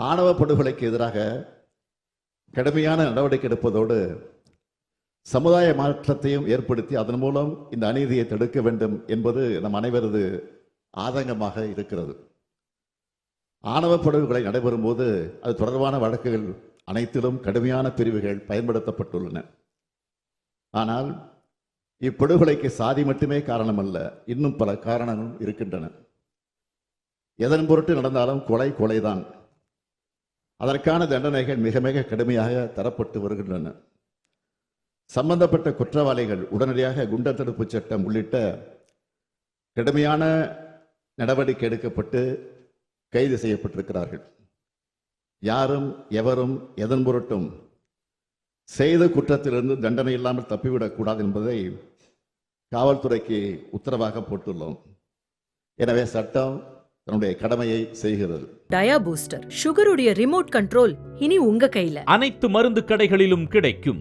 ஆணவ படுகொலைக்கு எதிராக கடுமையான நடவடிக்கை எடுப்பதோடு சமுதாய மாற்றத்தையும் ஏற்படுத்தி அதன் மூலம் இந்த அநீதியை தடுக்க வேண்டும் என்பது நம் அனைவரது ஆதங்கமாக இருக்கிறது. ஆணவ படுகொலை நடைபெறும் போது அது தொடர்பான வழக்குகள் அனைத்திலும் கடுமையான பிரிவுகள் பயன்படுத்தப்பட்டுள்ளன. ஆனால் இப்படுகொலைக்கு சாதி மட்டுமே காரணமல்ல, இன்னும் பல காரணங்களும் இருக்கின்றன. எதன் பொருட்டு நடந்தாலும் கொலை கொலைதான். அதற்கான தண்டனைகள் மிக மிக கடுமையாக தரப்பட்டு வருகின்றன. சம்பந்தப்பட்ட குற்றவாளிகள் உடனடியாக குண்டர் தடுப்பு சட்டம் உள்ளிட்ட கடுமையான நடவடிக்கை எடுக்கப்பட்டு கைது செய்யப்பட்டிருக்கிறார்கள். யாரும் எவரும் எதன் பொருட்டும் செய்த குற்றத்திலிருந்து தண்டனை இல்லாமல் தப்பிவிடக்கூடாது என்பதை காவல்துறைக்கு உத்தரவாக போட்டுள்ளோம். எனவே சட்டம் தன்னுடைய கடமையை செய்கிறது. டயா பூஸ்டர் சுகருடைய ரிமோட் கண்ட்ரோல் இனி உங்க கையில. அனைத்து மருந்து கடைகளிலும் கிடைக்கும்.